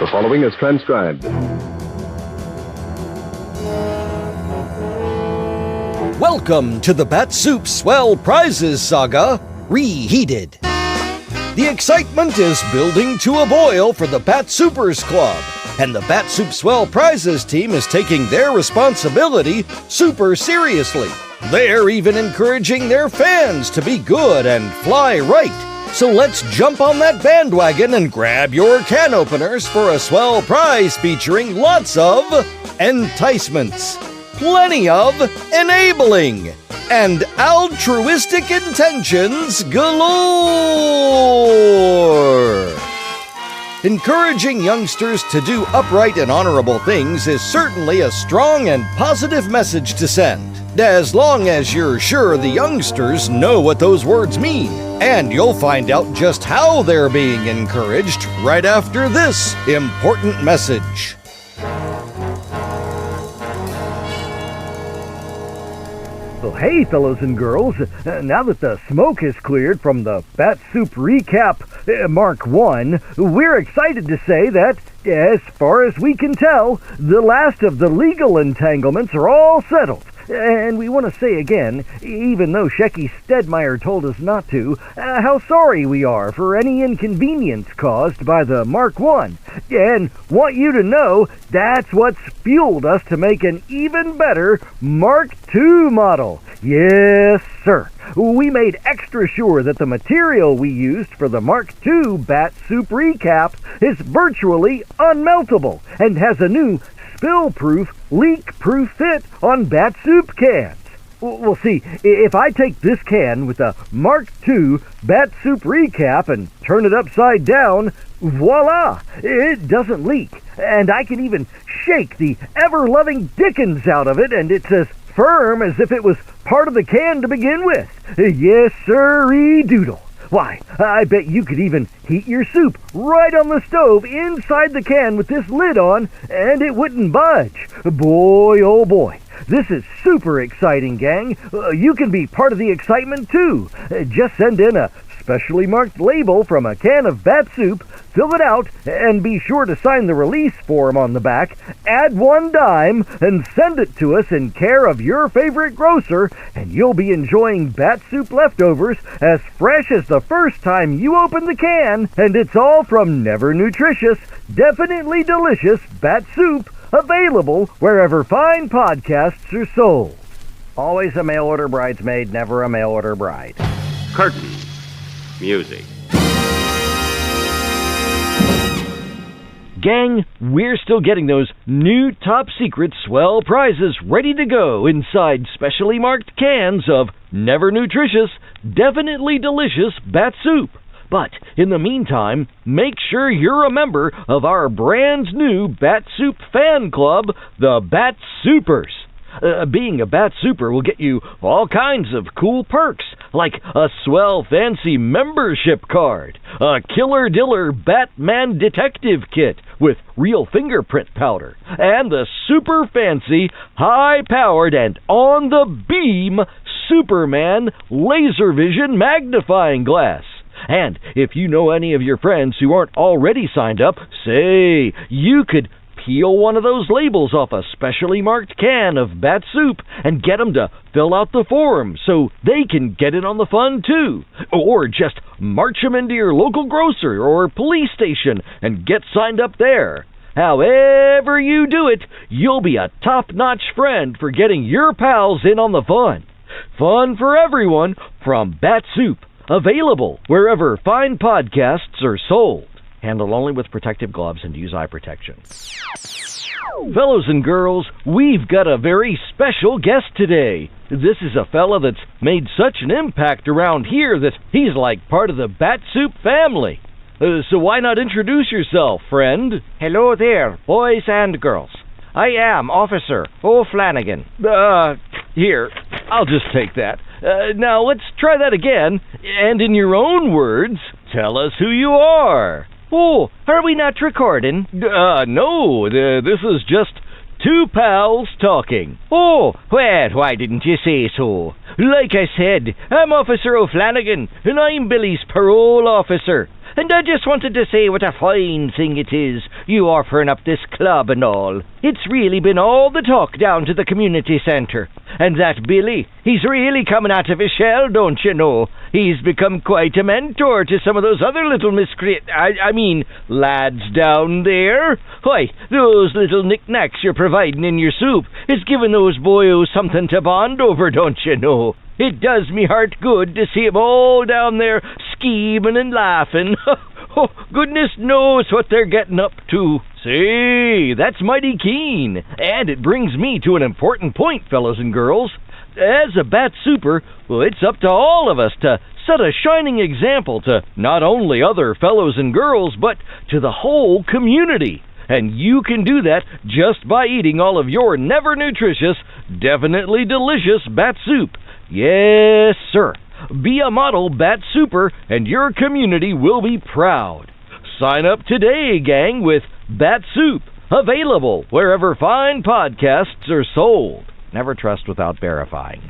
The following is transcribed. Welcome to the Bat-Supe Swell Prizes Saga, Reheated. The excitement is building to a boil for the Bat-Supers Club, and the Bat-Supe Swell Prizes team is taking their responsibility super seriously. They're even encouraging their fans to be good and fly right. So let's jump on that bandwagon and grab your can openers for a swell prize featuring lots of enticements, plenty of enabling, and altruistic intentions galore. Encouraging youngsters to do upright and honorable things is certainly a strong and positive message to send, as long as you're sure the youngsters know what those words mean. And you'll find out just how they're being encouraged right after this important message. Well, hey, fellows and girls, now that the smoke is cleared from the Bat-Supe Recap Mark 1, we're excited to say that, as far as we can tell, the last of the legal entanglements are all settled. And we want to say again, even though Shecky Stedmeyer told us not to, how sorry we are for any inconvenience caused by the Mark 1. And want you to know that's what's fueled us to make an even better Mark 2 model. Yes, sir. We made extra sure that the material we used for the Mark II Bat-Supe Recap is virtually unmeltable and has a new spill-proof, leak-proof fit on Bat-Supe cans. Well, see, if I take this can with the Mark II Bat-Supe Recap and turn it upside down, voila! It doesn't leak, and I can even shake the ever-loving dickens out of it, and it's as firm as if it was part of the can to begin with. Yes, sirree doodle. Why, I bet you could even heat your soup right on the stove inside the can with this lid on, and it wouldn't budge. Boy, oh boy. This is super exciting, gang. You can be part of the excitement, too. Just send in a specially marked label from a can of Bat-Supe, fill it out, and be sure to sign the release form on the back, add $1 dime, and send it to us in care of your favorite grocer, and you'll be enjoying Bat-Supe leftovers as fresh as the first time you open the can, and it's all from Never Nutritious, Definitely Delicious Bat-Supe, available wherever fine podcasts are sold. Always a mail-order bridesmaid, never a mail-order bride. Curtain. Music. Gang, we're still getting those new top-secret Swell prizes ready to go inside specially marked cans of Never Nutritious, Definitely Delicious Bat-Supe. But in the meantime, make sure you're a member of our brand new Bat-Supe fan club, the Bat-Supers. Being a Bat-Super will get you all kinds of cool perks, like a swell fancy membership card, a killer diller Batman detective kit with real fingerprint powder, and the super fancy, high-powered, and on-the-beam Superman laser vision magnifying glass. And if you know any of your friends who aren't already signed up, say, you could peel one of those labels off a specially marked can of Bat-Supe and get them to fill out the form so they can get in on the fun too. Or just march them into your local grocer or police station and get signed up there. However you do it, you'll be a top-notch friend for getting your pals in on the fun. Fun for everyone from Bat-Supe. Available wherever fine podcasts are sold. Handle only with protective gloves and use eye protection. Fellows and girls, we've got a very special guest today. This is a fella that's made such an impact around here that he's like part of the Bat-Supe family. So why not introduce yourself, friend? Hello there, boys and girls. I am Officer O'Flanagan. Here, I'll just take that. Now let's try that again, and in your own words, tell us who you are. Oh, are we not recording? No, this is just two pals talking. Oh, well, why didn't you say so? Like I said, I'm Officer O'Flanagan, and I'm Billy's parole officer. And I just wanted to say what a fine thing it is, you offering up this club and all. It's really been all the talk down to the community centre. And that Billy, he's really coming out of his shell, don't you know? He's become quite a mentor to some of those other little lads down there. Why, those little knickknacks you're providing in your soup is giving those boyos something to bond over, don't you know? It does me heart good to see 'em all down there scheming and laughing. Oh, goodness knows what they're getting up to. Say, that's mighty keen. And it brings me to an important point, fellows and girls. As a Bat-Super, well, it's up to all of us to set a shining example to not only other fellows and girls, but to the whole community. And you can do that just by eating all of your never-nutritious, definitely delicious Bat-Supe. Yes, sir. Be a model Bat-Super, and your community will be proud. Sign up today, gang, with Bat-Supe. Available wherever fine podcasts are sold. Never trust without verifying.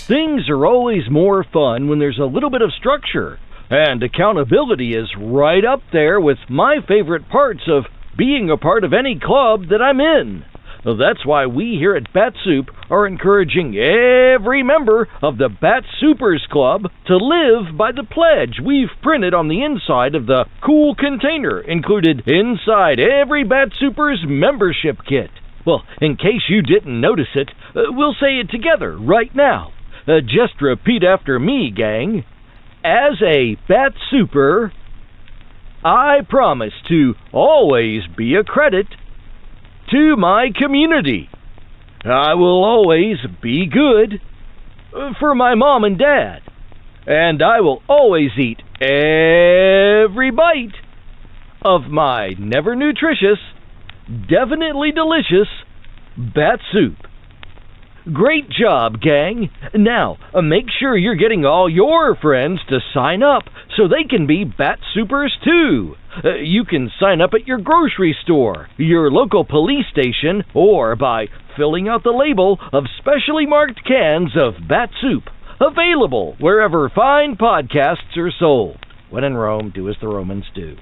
Things are always more fun when there's a little bit of structure. And accountability is right up there with my favorite parts of being a part of any club that I'm in. That's why we here at Bat-Supe are encouraging every member of the Bat-Supers Club to live by the pledge we've printed on the inside of the cool container included inside every Bat-Supers membership kit. Well, in case you didn't notice it, we'll say it together right now. Just repeat after me, gang. As a Bat-Super, I promise to always be a credit to my community. I will always be good for my mom and dad. And I will always eat every bite of my never-nutritious, definitely delicious Bat-Supe. Great job, gang. Now, make sure you're getting all your friends to sign up so they can be Bat-Supers too. You can sign up at your grocery store, your local police station, or by filling out the label of specially marked cans of Bat-Supe. Available wherever fine podcasts are sold. When in Rome, do as the Romans do.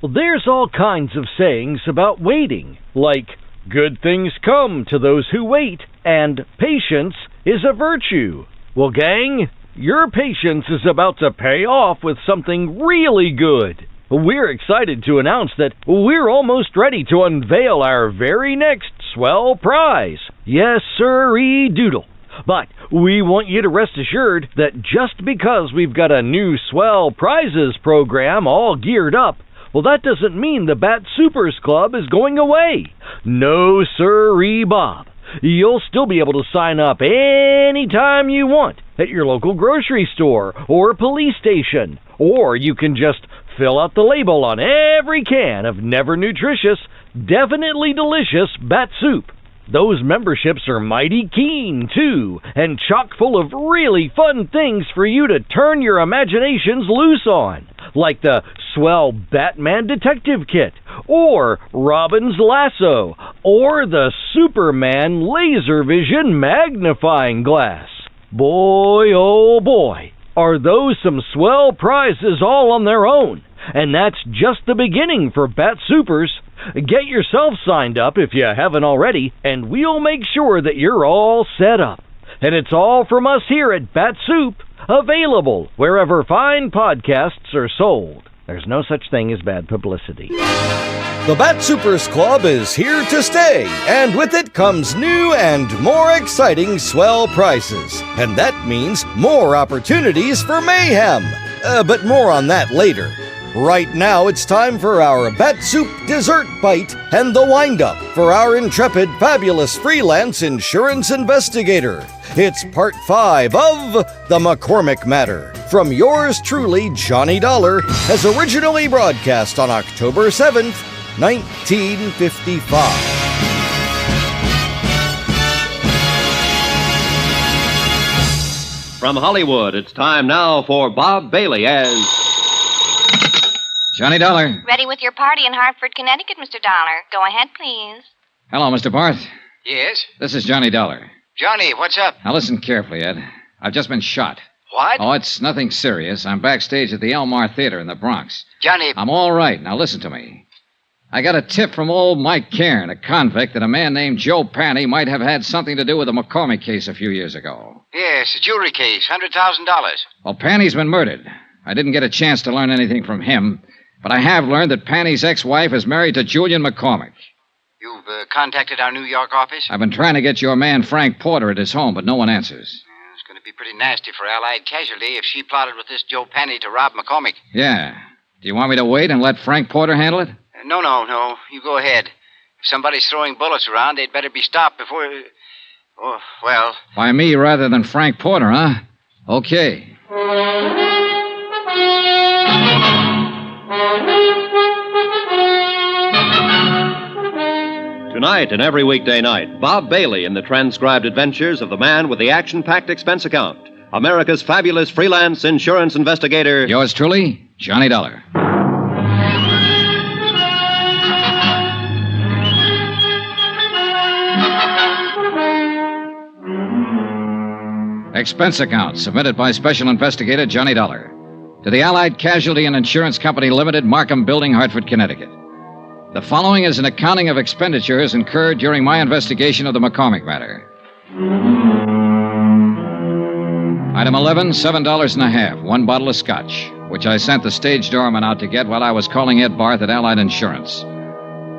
Well, there's all kinds of sayings about waiting, like, good things come to those who wait, and patience is a virtue. Well, gang, your patience is about to pay off with something really good. We're excited to announce that we're almost ready to unveil our very next Swell prize. Yes, sirree doodle. But we want you to rest assured that just because we've got a new Swell prizes program all geared up, well, that doesn't mean the Bat-Supers Club is going away. No, sirree, Bob. You'll still be able to sign up anytime you want at your local grocery store or police station. Or you can just fill out the label on every can of never-nutritious, definitely delicious Bat-Supe. Those memberships are mighty keen, too, and chock full of really fun things for you to turn your imaginations loose on, like the Swell Batman Detective Kit, or Robin's Lasso, or the Superman Laser Vision Magnifying Glass. Boy, oh boy, are those some swell prizes all on their own. And that's just the beginning for Bat-Supers. Get yourself signed up if you haven't already, and we'll make sure that you're all set up. And it's all from us here at Bat-Supe, available wherever fine podcasts are sold. There's no such thing as bad publicity. The Bat-Supers Club is here to stay, and with it comes new and more exciting Swell prizes. And that means more opportunities for mayhem. But more on that later. Right now, it's time for our Bat-Supe dessert bite and the wind-up for our intrepid, fabulous freelance insurance investigator. It's part 5 of The McCormick Matter, from yours truly, Johnny Dollar, as originally broadcast on October 7th, 1955. From Hollywood, it's time now for Bob Bailey as Johnny Dollar. Ready with your party in Hartford, Connecticut, Mr. Dollar. Go ahead, please. Hello, Mr. Barth. Yes? This is Johnny Dollar. Johnny, what's up? Now listen carefully, Ed. I've just been shot. What? Oh, it's nothing serious. I'm backstage at the Elmar Theater in the Bronx. Johnny... I'm all right. Now listen to me. I got a tip from old Mike Cairn, a convict, that a man named Joe Panny might have had something to do with the McCormick case a few years ago. Yes, a jewelry case, $100,000. Well, Panny's been murdered. I didn't get a chance to learn anything from him, but I have learned that Panny's ex-wife is married to Julian McCormick. You've contacted our New York office? I've been trying to get your man Frank Porter at his home, but no one answers. It's going to be pretty nasty for Allied Casualty if she plotted with this Joe Panny to rob McCormick. Yeah. Do you want me to wait and let Frank Porter handle it? No. You go ahead. If somebody's throwing bullets around, they'd better be stopped before... Oh, well... By me rather than Frank Porter, huh? Okay. Tonight and every weekday night, Bob Bailey in the transcribed adventures of the man with the action-packed expense account. America's fabulous freelance insurance investigator... Yours truly, Johnny Dollar. Expense account submitted by Special Investigator Johnny Dollar to the Allied Casualty and Insurance Company Limited, Markham Building, Hartford, Connecticut. The following is an accounting of expenditures incurred during my investigation of the McCormick matter. Item 11, $7.50, one bottle of scotch, which I sent the stage doorman out to get while I was calling Ed Barth at Allied Insurance.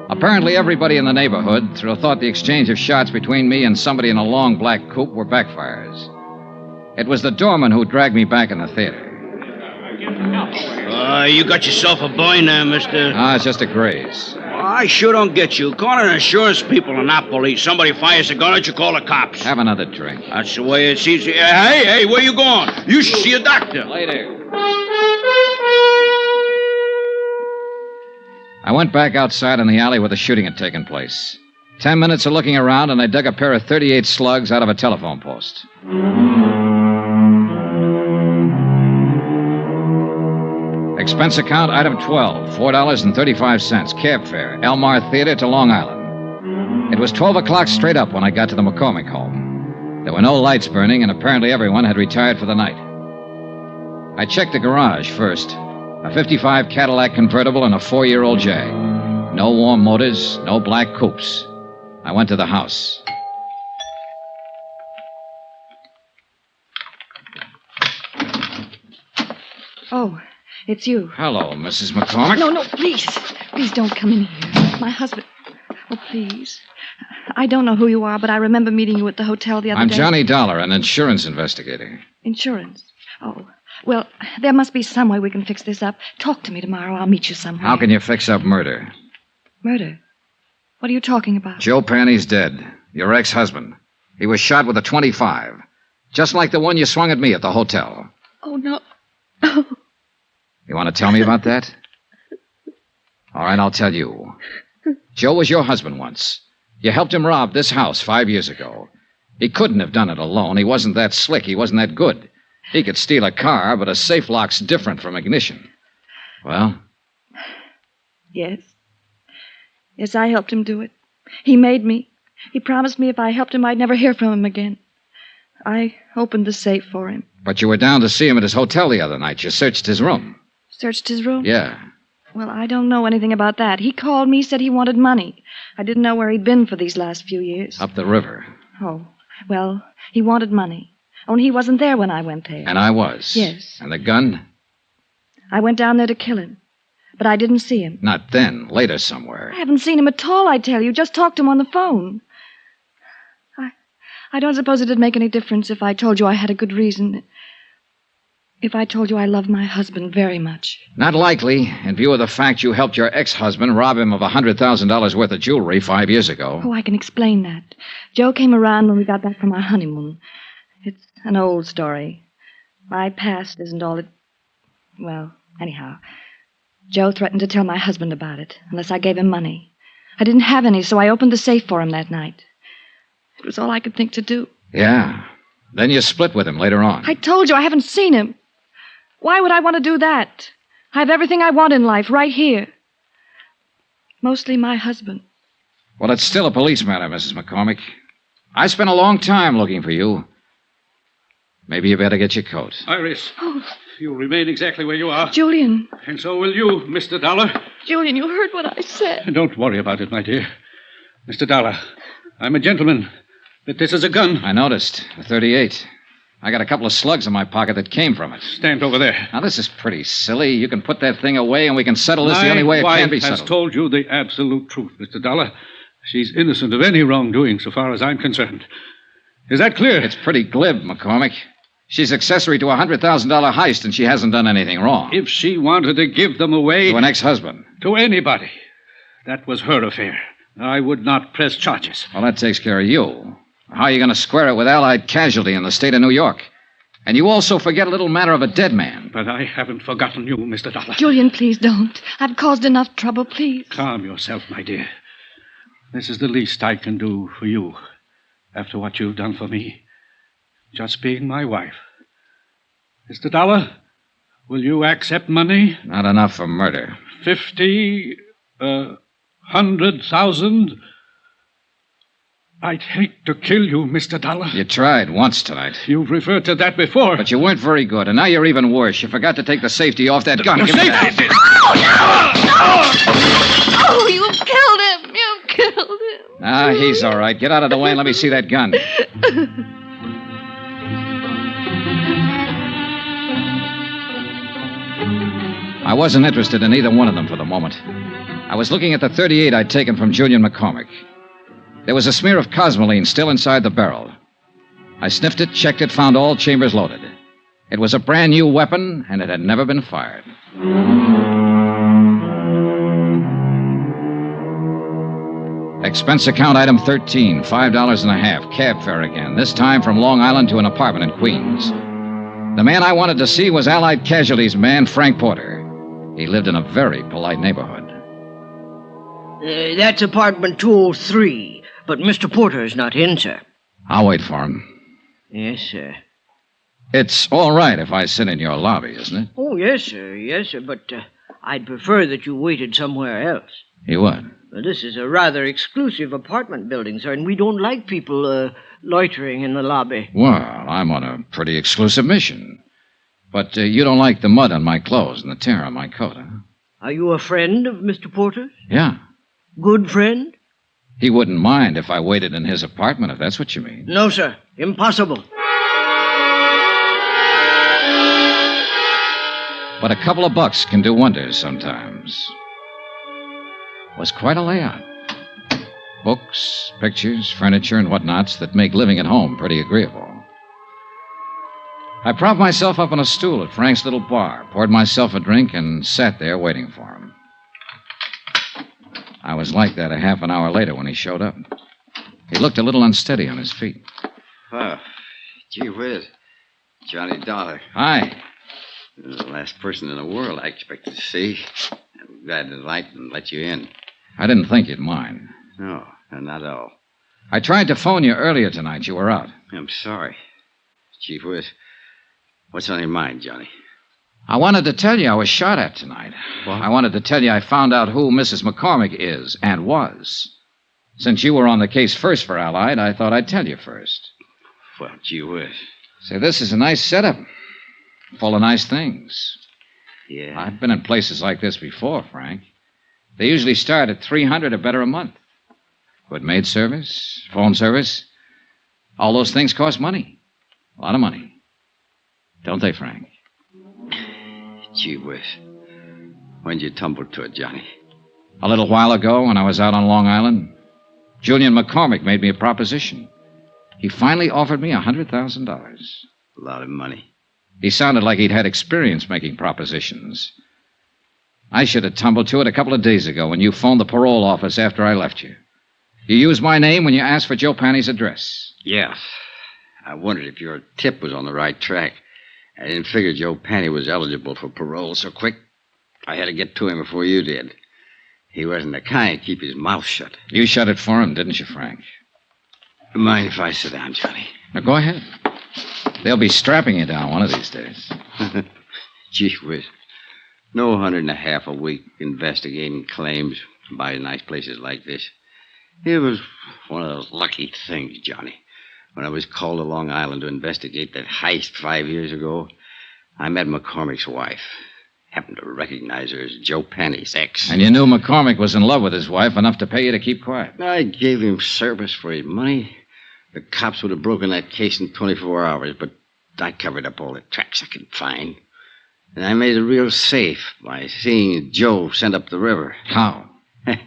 Apparently, everybody in the neighborhood thought the exchange of shots between me and somebody in a long black coupe were backfires. It was the doorman who dragged me back in the theater. You got yourself a boy now, mister. It's just a graze. I sure don't get you. Calling insurance people and not police. Somebody fires a gun at you, call the cops. Have another drink. That's the way it's easy. Hey, where you going? You should see a doctor. Later. I went back outside in the alley where the shooting had taken place. 10 minutes of looking around, and I dug a pair of .38 slugs out of a telephone post. Expense account, item 12, $4.35, cab fare, Elmar Theater to Long Island. It was 12 o'clock straight up when I got to the McCormick home. There were no lights burning, and apparently everyone had retired for the night. I checked the garage first. A 55 Cadillac convertible and a 4-year-old Jag. No warm motors, no black coupes. I went to the house. Oh, it's you. Hello, Mrs. McCormick. No, please. Please don't come in here. My husband... Oh, please. I don't know who you are, but I remember meeting you at the hotel the other day. I'm Johnny Dollar, an insurance investigator. Insurance? Oh, well, there must be some way we can fix this up. Talk to me tomorrow. I'll meet you somewhere. How can you fix up murder? Murder? What are you talking about? Joe Panny's dead. Your ex-husband. He was shot with a .25. Just like the one you swung at me at the hotel. Oh, no. Oh. You want to tell me about that? All right, I'll tell you. Joe was your husband once. You helped him rob this house 5 years ago. He couldn't have done it alone. He wasn't that slick. He wasn't that good. He could steal a car, but a safe lock's different from ignition. Well? Yes. Yes, I helped him do it. He made me. He promised me if I helped him, I'd never hear from him again. I opened the safe for him. But you were down to see him at his hotel the other night. You searched his room. Searched his room? Yeah. Well, I don't know anything about that. He called me, said he wanted money. I didn't know where he'd been for these last few years. Up the river. Oh, well, he wanted money. Only he wasn't there when I went there. And I was? Yes. And the gun? I went down there to kill him. But I didn't see him. Not then. Later somewhere. I haven't seen him at all, I tell you. Just talked to him on the phone. I don't suppose it'd make any difference if I told you I had a good reason. If I told you I loved my husband very much. Not likely, in view of the fact you helped your ex-husband rob him of $100,000 worth of jewelry 5 years ago. Oh, I can explain that. Joe came around when we got back from our honeymoon. It's an old story. My past isn't all it... Well, anyhow, Joe threatened to tell my husband about it, unless I gave him money. I didn't have any, so I opened the safe for him that night. It was all I could think to do. Yeah. Then you split with him later on. I told you I haven't seen him. Why would I want to do that? I have everything I want in life right here. Mostly my husband. Well, it's still a police matter, Mrs. McCormick. I spent a long time looking for you. Maybe you better get your coat. Iris, you'll remain exactly where you are. Julian. And so will you, Mr. Dollar. Julian, you heard what I said. Don't worry about it, my dear. Mr. Dollar, I'm a gentleman, but this is a gun. I noticed. A .38. I got a couple of slugs in my pocket that came from it. Stand over there. Now, this is pretty silly. You can put that thing away and we can settle this the only way it can be My wife has settled. told you the absolute truth, Mr. Dollar. She's innocent of any wrongdoing so far as I'm concerned. Is that clear? It's pretty glib, McCormick. She's accessory to a $100,000 heist and she hasn't done anything wrong. If she wanted to give them away... To an ex-husband. To anybody. That was her affair. I would not press charges. Well, that takes care of you. How are you going to square it with Allied casualty in the state of New York? And you also forget a little matter of a dead man. But I haven't forgotten you, Mr. Dollar. Julian, please don't. I've caused enough trouble, please. Calm yourself, my dear. This is the least I can do for you after what you've done for me. Just being my wife. Mr. Dollar, will you accept money? Not enough for murder. 50, 100,000. I'd hate to kill you, Mr. Dollar. You tried once tonight. You've referred to that before. But you weren't very good, and now you're even worse. You forgot to take the safety off that gun. The Give me safety? that. Oh, you've killed him. You've killed him. Ah, he's all right. Get out of the way and let me see that gun. I wasn't interested in either one of them for the moment. I was looking at the .38 I'd taken from Julian McCormick. There was a smear of cosmoline still inside the barrel. I sniffed it, checked it, found all chambers loaded. It was a brand new weapon, and it had never been fired. Expense account item 13, $5.50, cab fare again, this time from Long Island to an apartment in Queens. The man I wanted to see was Allied Casualties man Frank Porter. He lived in a very polite neighborhood. That's apartment 203, but Mr. Porter's not in, sir. I'll wait for him. Yes, sir. It's all right if I sit in your lobby, isn't it? Oh, yes, sir, but I'd prefer that you waited somewhere else. You would? This is a rather exclusive apartment building, sir, and we don't like people loitering in the lobby. Well, I'm on a pretty exclusive mission. But you don't like the mud on my clothes and the tear on my coat, huh? Are you a friend of Mr. Porter's? Yeah. Good friend? He wouldn't mind if I waited in his apartment, if that's what you mean. No, sir. Impossible. But a couple of bucks can do wonders sometimes. It was quite a layout. Books, pictures, furniture, and whatnots that make living at home pretty agreeable. I propped myself up on a stool at Frank's little bar, poured myself a drink, and sat there waiting for him. I was like that a half an hour later when he showed up. He looked a little unsteady on his feet. Oh, gee whiz. Johnny Dollar. Hi. You're the last person in the world I expected to see. I'm glad to light and let you in. I didn't think you'd mind. No, not at all. I tried to phone you earlier tonight. You were out. I'm sorry. Gee whiz. What's on your mind, Johnny? I wanted to tell you I was shot at tonight. What? I wanted to tell you I found out who Mrs. McCormick is and was. Since you were on the case first for Allied, I thought I'd tell you first. Well, gee whiz. Say, this is a nice setup. Full of nice things. Yeah. I've been in places like this before, Frank. They usually start at $300 or better a month. Good maid service, phone service. All those things cost money. A lot of money. Don't they, Frank? Gee whiz. When'd you tumble to it, Johnny? A little while ago, when I was out on Long Island, Julian McCormick made me a proposition. He finally offered me $100,000. A lot of money. He sounded like he'd had experience making propositions. I should have tumbled to it a couple of days ago when you phoned the parole office after I left you. You used my name when you asked for Joe Panny's address. Yes. I wondered if your tip was on the right track. I didn't figure Joe Panny was eligible for parole so quick. I had to get to him before you did. He wasn't the kind to keep his mouth shut. You shut it for him, didn't you, Frank? Mind if I sit down, Johnny? Now, go ahead. They'll be strapping you down one of these days. Gee whiz. No $150 a week investigating claims by nice places like this. It was one of those lucky things, Johnny. When I was called to Long Island to investigate that heist 5 years ago, I met McCormick's wife. Happened to recognize her as Joe Penny's ex. And you knew McCormick was in love with his wife enough to pay you to keep quiet. I gave him service for his money. The cops would have broken that case in 24 hours, but I covered up all the tracks I could find. And I made it real safe by seeing Joe sent up the river. How?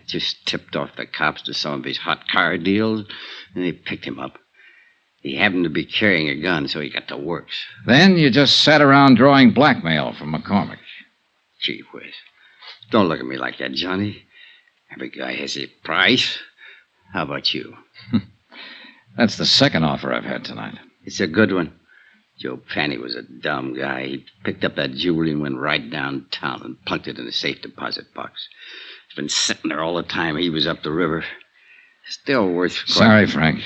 Just tipped off the cops to some of his hot car deals, and they picked him up. He happened to be carrying a gun, so he got to works. Then you just sat around drawing blackmail from McCormick. Gee whiz. Don't look at me like that, Johnny. Every guy has a price. How about you? That's the second offer I've had tonight. It's a good one. Joe Penny was a dumb guy. He picked up that jewelry and went right downtown and plunked it in the safe deposit box. It's been sitting there all the time he was up the river. Still worth... Sorry, Frank.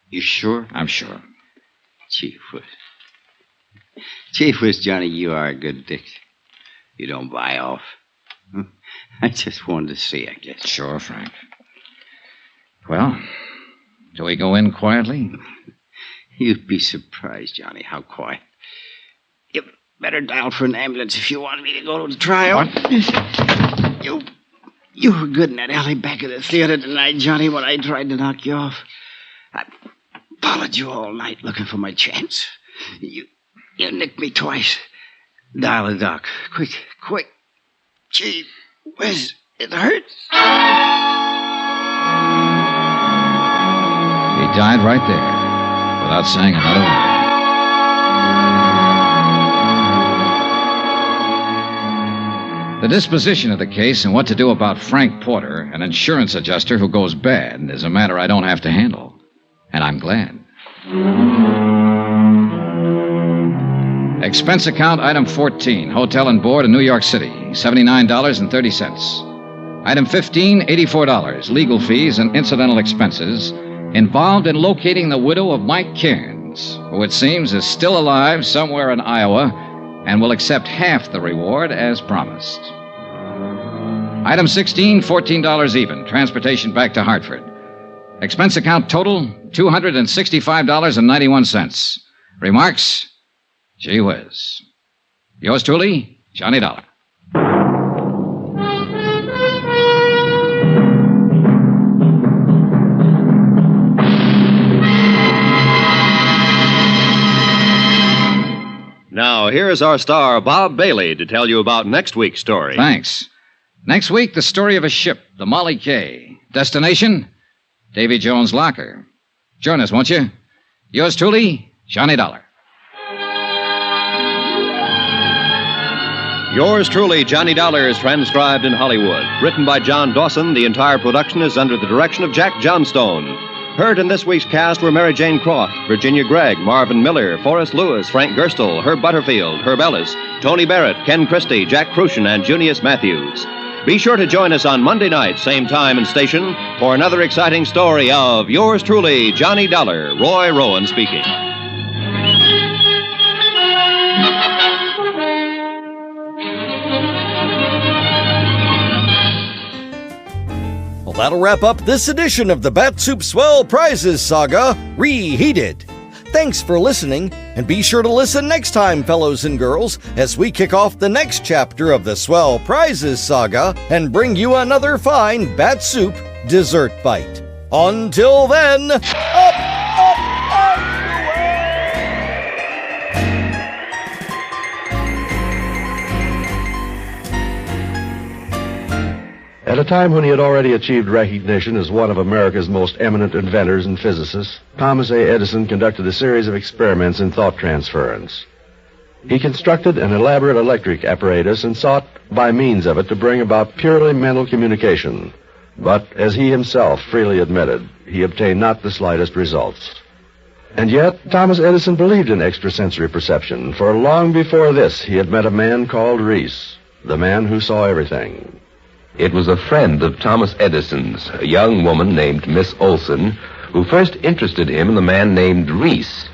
You sure? I'm sure. Gee whiz. Gee whiz, Johnny, you are a good dick. You don't buy off. I just wanted to see, I guess. Sure, Frank. Well, do we go in quietly? You'd be surprised, Johnny, how quiet. You better dial for an ambulance if you want me to go to the trial. What? You were good in that alley back of the theater tonight, Johnny, when I tried to knock you off. I followed you all night looking for my chance. You nicked me twice. Dial the doc. Quick. Gee whiz, it hurts. He died right there, without saying another word. The disposition of the case and what to do about Frank Porter, an insurance adjuster who goes bad, is a matter I don't have to handle. And I'm glad. Expense account, item 14, hotel and board in New York City, $79.30. Item 15, $84, legal fees and incidental expenses involved in locating the widow of Mike Cairns, who it seems is still alive somewhere in Iowa and will accept half the reward as promised. Item 16, $14 even, transportation back to Hartford. Expense account total, $265.91. Remarks? Gee whiz. Yours truly, Johnny Dollar. Now, here's our star, Bob Bailey, to tell you about next week's story. Thanks. Next week, the story of a ship, the Molly K. Destination, Davy Jones' Locker. Join us, won't you? Yours truly, Johnny Dollar. Yours truly, Johnny Dollar, is transcribed in Hollywood. Written by John Dawson, the entire production is under the direction of Jack Johnstone. Heard in this week's cast were Mary Jane Croft, Virginia Gregg, Marvin Miller, Forrest Lewis, Frank Gerstle, Herb Butterfield, Herb Ellis, Tony Barrett, Ken Christie, Jack Crucian, and Junius Matthews. Be sure to join us on Monday night, same time and station, for another exciting story of Yours truly, Johnny Dollar. Roy Rowan speaking. Well, that'll wrap up this edition of the Bat-Supe Swell Prizes Saga, Reheated. Thanks for listening, and be sure to listen next time, fellows and girls, as we kick off the next chapter of the Swell Prizes Saga and bring you another fine Bat-Supe dessert bite. Until then, up! At a time when he had already achieved recognition as one of America's most eminent inventors and physicists, Thomas A. Edison conducted a series of experiments in thought transference. He constructed an elaborate electric apparatus and sought, by means of it, to bring about purely mental communication. But, as he himself freely admitted, he obtained not the slightest results. And yet, Thomas Edison believed in extrasensory perception, for long before this he had met a man called Reese, the man who saw everything. It was a friend of Thomas Edison's, a young woman named Miss Olson, who first interested him in the man named Reese.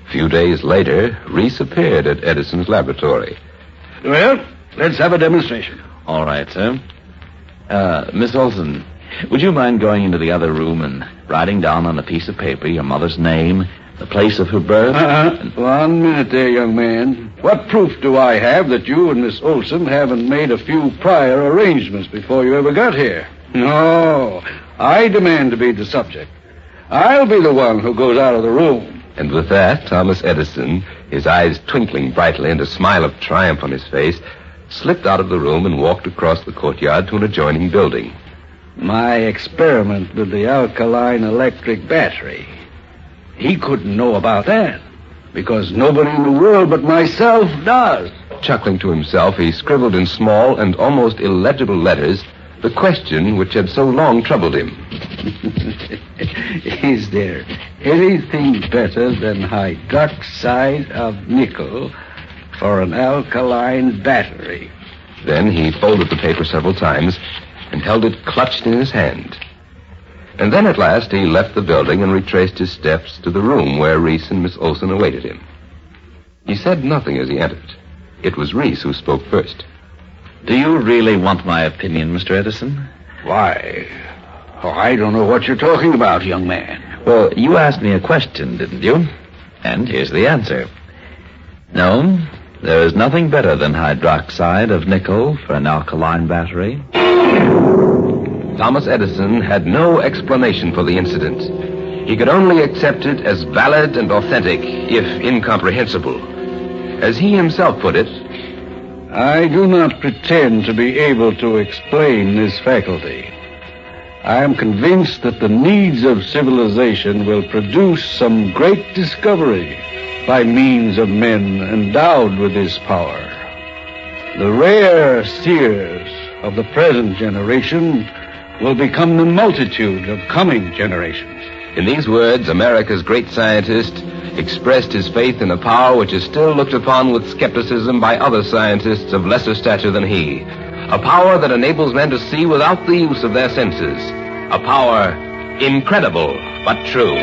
A few days later, Reese appeared at Edison's laboratory. Well, let's have a demonstration. All right, sir. Miss Olson, Would you mind going into the other room and writing down on a piece of paper your mother's name, the place of her birth? 1 minute there, young man. What proof do I have that you and Miss Olson haven't made a few prior arrangements before you ever got here? No, I demand to be the subject. I'll be the one who goes out of the room. And with that, Thomas Edison, his eyes twinkling brightly and a smile of triumph on his face, slipped out of the room and walked across the courtyard to an adjoining building. My experiment with the alkaline electric battery. He couldn't know about that, because nobody in the world but myself does. Chuckling to himself, he scribbled in small and almost illegible letters the question which had so long troubled him. Is there anything better than hydroxide of nickel for an alkaline battery? Then he folded the paper several times and held it clutched in his hand. And then at last he left the building and retraced his steps to the room where Reese and Miss Olson awaited him. He said nothing as he entered. It was Reese who spoke first. Do you really want my opinion, Mr. Edison? Why? Oh, I don't know what you're talking about, young man. Well, you asked me a question, didn't you? And here's the answer. No, there is nothing better than hydroxide of nickel for an alkaline battery. Thomas Edison had no explanation for the incident. He could only accept it as valid and authentic, if incomprehensible. As he himself put it, I do not pretend to be able to explain this faculty. I am convinced that the needs of civilization will produce some great discovery by means of men endowed with this power. The rare seers of the present generation will become the multitude of coming generations. In these words, America's great scientist expressed his faith in a power which is still looked upon with skepticism by other scientists of lesser stature than he. A power that enables men to see without the use of their senses. A power incredible but true.